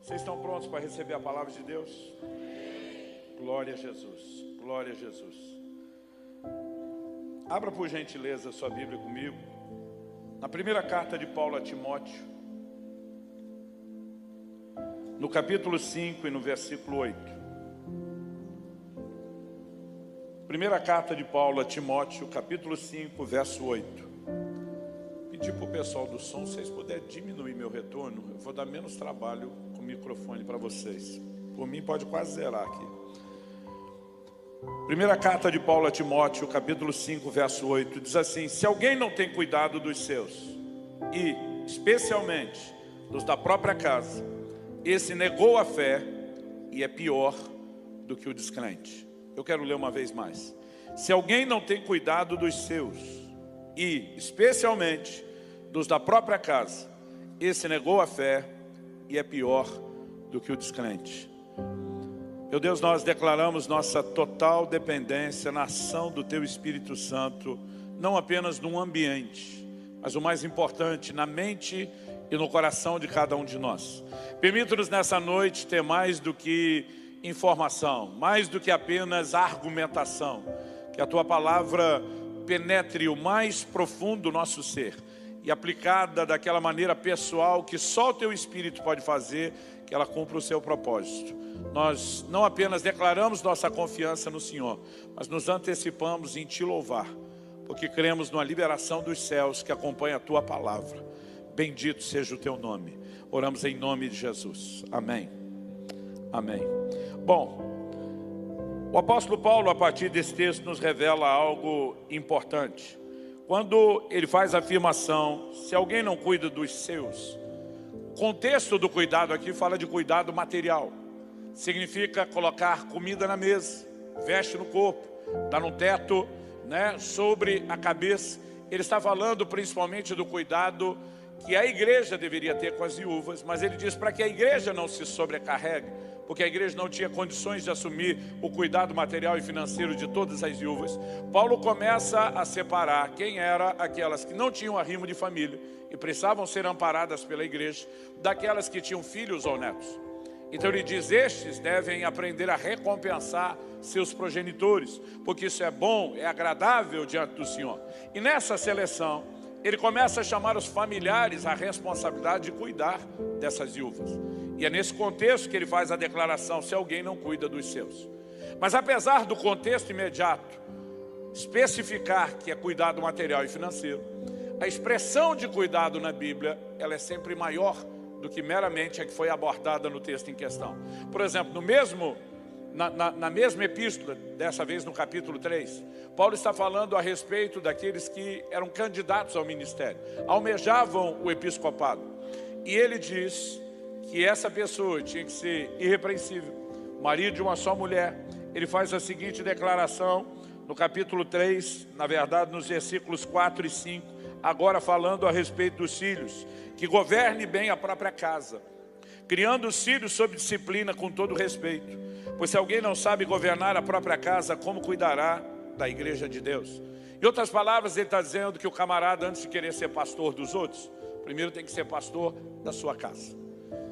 Vocês estão prontos para receber a palavra de Deus? Glória a Jesus, glória a Jesus. Abra por gentileza a sua Bíblia comigo, na primeira carta de Paulo a Timóteo, no capítulo 5 e no versículo 8. Primeira carta de Paulo a Timóteo, capítulo 5, verso 8. Pedir para o pessoal do som, se vocês puderem diminuir meu retorno, eu vou dar menos trabalho com o microfone para vocês. Por mim pode quase zerar aqui. Primeira carta de Paulo a Timóteo, capítulo 5, verso 8, diz assim: se alguém não tem cuidado dos seus, e especialmente dos da própria casa, esse negou a fé e é pior do que o descrente. Eu quero ler uma vez mais. Se alguém não tem cuidado dos seus, e especialmente dos da própria casa, esse negou a fé e é pior do que o descrente. Meu Deus, nós declaramos nossa total dependência na ação do Teu Espírito Santo, não apenas num ambiente, mas o mais importante, na mente e no coração de cada um de nós. Permita-nos nessa noite ter mais do que informação, mais do que apenas argumentação, que a Tua palavra penetre o mais profundo do nosso ser e aplicada daquela maneira pessoal que só o Teu Espírito pode fazer, que ela cumpra o seu propósito. Nós não apenas declaramos nossa confiança no Senhor, mas nos antecipamos em Te louvar, porque cremos numa liberação dos céus que acompanha a Tua palavra. Bendito seja o Teu nome. Oramos em nome de Jesus. Amém. Amém. Bom, o apóstolo Paulo, a partir desse texto, nos revela algo importante. Quando ele faz a afirmação, se alguém não cuida dos seus, o contexto do cuidado aqui fala de cuidado material. Significa colocar comida na mesa, veste no corpo, dar um teto, sobre a cabeça. Ele está falando principalmente do cuidado que a igreja deveria ter com as viúvas, mas ele diz para que a igreja não se sobrecarregue, porque a igreja não tinha condições de assumir o cuidado material e financeiro de todas as viúvas. Paulo começa a separar quem eram aquelas que não tinham arrimo de família e precisavam ser amparadas pela igreja, daquelas que tinham filhos ou netos. Então ele diz, estes devem aprender a recompensar seus progenitores, porque isso é bom, é agradável diante do Senhor. E nessa seleção, ele começa a chamar os familiares à responsabilidade de cuidar dessas viúvas. E é nesse contexto que ele faz a declaração, se alguém não cuida dos seus. Mas apesar do contexto imediato especificar que é cuidado material e financeiro, a expressão de cuidado na Bíblia, ela é sempre maior do que meramente a que foi abordada no texto em questão. Por exemplo, na mesma epístola, dessa vez no capítulo 3, Paulo está falando a respeito daqueles que eram candidatos ao ministério, almejavam o episcopado. E ele diz que essa pessoa tinha que ser irrepreensível, marido de uma só mulher. Ele faz a seguinte declaração no capítulo 3, na verdade nos versículos 4 e 5, agora falando a respeito dos filhos, que governe bem a própria casa, criando os filhos sob disciplina com todo respeito. Pois se alguém não sabe governar a própria casa, como cuidará da igreja de Deus? Em outras palavras, ele está dizendo que o camarada, antes de querer ser pastor dos outros, primeiro tem que ser pastor da sua casa.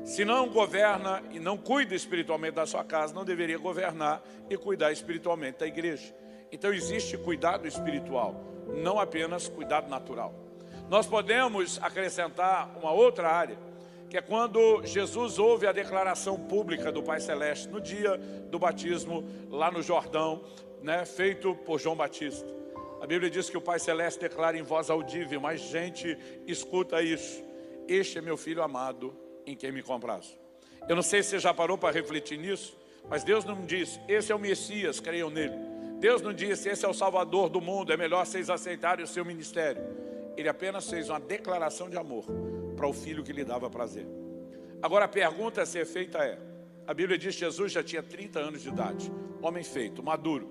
Se não governa e não cuida espiritualmente da sua casa, não deveria governar e cuidar espiritualmente da igreja. Então existe cuidado espiritual, não apenas cuidado natural. Nós podemos acrescentar uma outra área, que é quando Jesus ouve a declaração pública do Pai Celeste, no dia do batismo, lá no Jordão, feito por João Batista. A Bíblia diz que o Pai Celeste declara em voz audível, mas gente escuta isso: este é meu filho amado, em quem me comprazo. Eu não sei se você já parou para refletir nisso, mas Deus não diz, esse é o Messias, creiam nele. Deus não disse, esse é o Salvador do mundo, é melhor vocês aceitarem o seu ministério. Ele apenas fez uma declaração de amor para o filho que lhe dava prazer. Agora a pergunta a ser feita é, a Bíblia diz que Jesus já tinha 30 anos de idade, homem feito, maduro.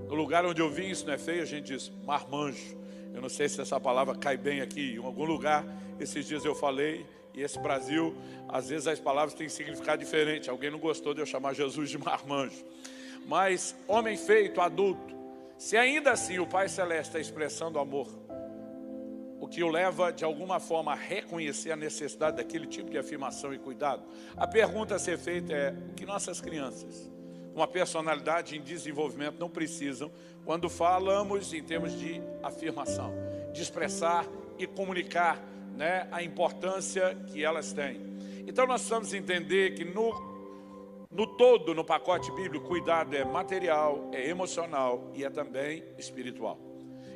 No lugar onde eu vim, isso não é feio, a gente diz marmanjo. Eu não sei se essa palavra cai bem aqui, em algum lugar, esses dias eu falei, e esse Brasil, às vezes as palavras têm significado diferente. Alguém não gostou de eu chamar Jesus de marmanjo. Mas homem feito, adulto, se ainda assim o Pai Celeste está expressando amor, o que o leva de alguma forma a reconhecer a necessidade daquele tipo de afirmação e cuidado. A pergunta a ser feita é: o que nossas crianças, com uma personalidade em desenvolvimento, não precisam quando falamos em termos de afirmação, de expressar e comunicar, né, a importância que elas têm. Então nós precisamos entender que no todo, no pacote bíblico, cuidado é material, é emocional e é também espiritual.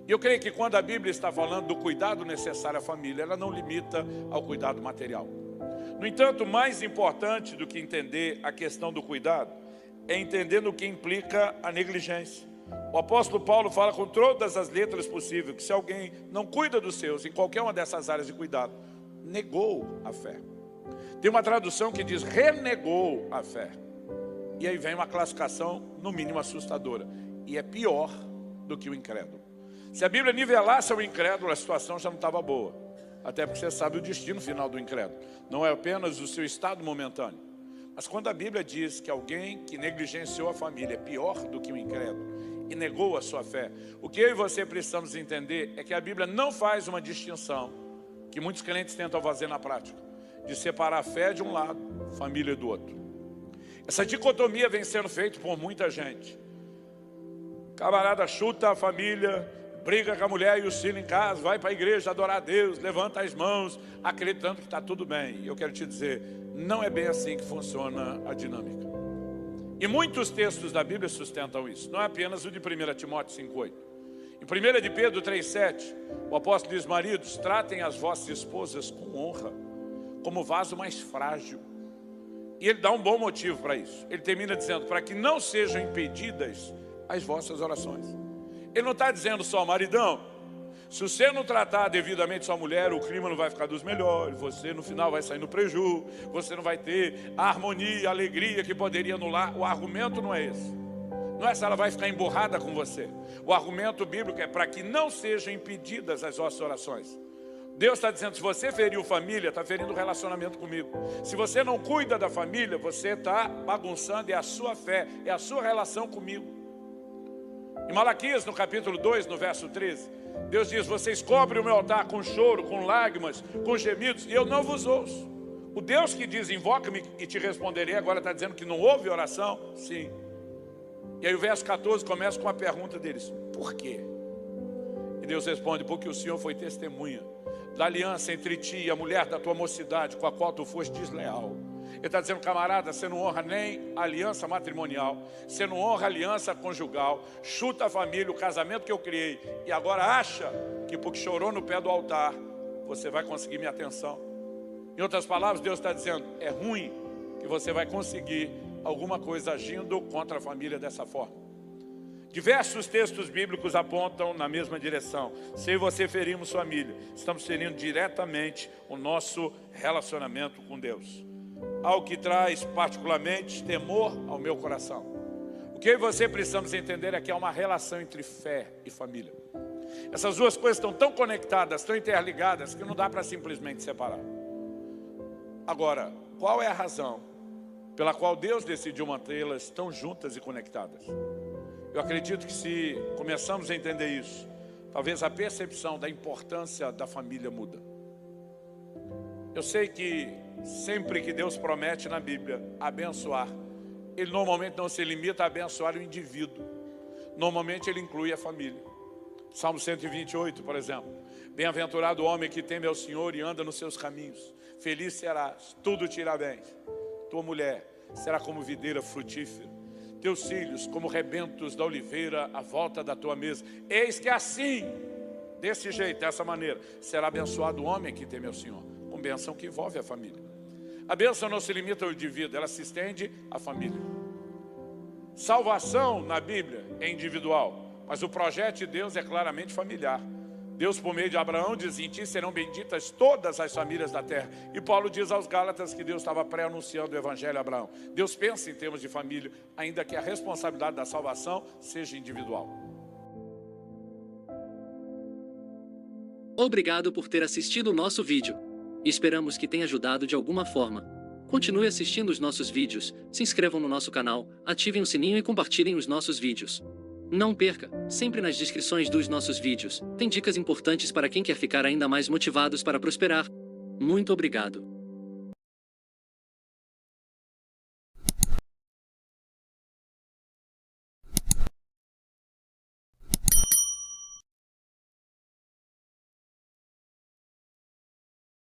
E eu creio que quando a Bíblia está falando do cuidado necessário à família, ela não limita ao cuidado material. No entanto, mais importante do que entender a questão do cuidado é entender no que implica a negligência. O apóstolo Paulo fala com todas as letras possíveis que se alguém não cuida dos seus em qualquer uma dessas áreas de cuidado, negou a fé. Tem uma tradução que diz renegou a fé. E aí vem uma classificação no mínimo assustadora. E é pior do que o incrédulo. Se a Bíblia nivelasse ao incrédulo, a situação já não estava boa. Até porque você sabe o destino final do incrédulo. Não é apenas o seu estado momentâneo. Mas quando a Bíblia diz que alguém que negligenciou a família é pior do que o incrédulo e negou a sua fé, o que eu e você precisamos entender é que a Bíblia não faz uma distinção que muitos crentes tentam fazer na prática, de separar a fé de um lado, família do outro. Essa dicotomia vem sendo feita por muita gente. Camarada chuta a família, briga com a mulher e os filhos em casa, vai para a igreja adorar a Deus, levanta as mãos, acreditando que está tudo bem. E eu quero te dizer, não é bem assim que funciona a dinâmica. E muitos textos da Bíblia sustentam isso, não é apenas o de 1 Timóteo 5,8. Em 1 de Pedro 3,7, o apóstolo diz: maridos, tratem as vossas esposas com honra, como vaso mais frágil. E ele dá um bom motivo para isso. Ele termina dizendo: para que não sejam impedidas as vossas orações. Ele não está dizendo só: maridão, se você não tratar devidamente sua mulher, o clima não vai ficar dos melhores, você no final vai sair no prejuízo, você não vai ter a harmonia, a alegria que poderia anular. O argumento não é esse. Não é se ela vai ficar emburrada com você. O argumento bíblico é para que não sejam impedidas as vossas orações. Deus está dizendo: se você feriu família, está ferindo o relacionamento comigo. Se você não cuida da família, você está bagunçando, é a sua fé, é a sua relação comigo. Em Malaquias, no capítulo 2, no verso 13, Deus diz: vocês cobrem o meu altar com choro, com lágrimas, com gemidos, e eu não vos ouço. O Deus que diz: invoca-me e te responderei, agora está dizendo que não houve oração? Sim. E aí o verso 14 começa com a pergunta deles: por quê? E Deus responde: porque o Senhor foi testemunha da aliança entre ti e a mulher da tua mocidade, com a qual tu foste desleal. Ele está dizendo: camarada, você não honra nem a aliança matrimonial, você não honra a aliança conjugal, chuta a família, o casamento que eu criei, e agora acha que porque chorou no pé do altar, você vai conseguir minha atenção. Em outras palavras, Deus está dizendo: é ruim que você vai conseguir alguma coisa agindo contra a família dessa forma. Diversos textos bíblicos apontam na mesma direção. Se eu e você ferimos família, estamos ferindo diretamente o nosso relacionamento com Deus. Algo que traz particularmente temor ao meu coração. O que eu e você precisamos entender é que há uma relação entre fé e família. Essas duas coisas estão tão conectadas, tão interligadas, que não dá para simplesmente separar. Agora, qual é a razão pela qual Deus decidiu mantê-las tão juntas e conectadas? Eu acredito que se começamos a entender isso, talvez a percepção da importância da família muda. Eu sei que sempre que Deus promete na Bíblia abençoar, Ele normalmente não se limita a abençoar o indivíduo. Normalmente Ele inclui a família. Salmo 128, por exemplo: bem-aventurado o homem que teme ao Senhor e anda nos seus caminhos. Feliz serás, tudo te irá bem. Tua mulher será como videira frutífera, teus filhos como rebentos da oliveira à volta da tua mesa. Eis que assim, desse jeito, dessa maneira, será abençoado o homem que teme ao Senhor. Com bênção que envolve a família. A bênção não se limita ao indivíduo, ela se estende à família. Salvação na Bíblia é individual, mas o projeto de Deus é claramente familiar. Deus, por meio de Abraão, diz: em ti serão benditas todas as famílias da terra. E Paulo diz aos Gálatas que Deus estava pré-anunciando o evangelho a Abraão. Deus pensa em termos de família, ainda que a responsabilidade da salvação seja individual. Obrigado por ter assistido o nosso vídeo. Esperamos que tenha ajudado de alguma forma. Continue assistindo os nossos vídeos, se inscrevam no nosso canal, ativem o sininho e compartilhem os nossos vídeos. Não perca, sempre nas descrições dos nossos vídeos, tem dicas importantes para quem quer ficar ainda mais motivados para prosperar. Muito obrigado.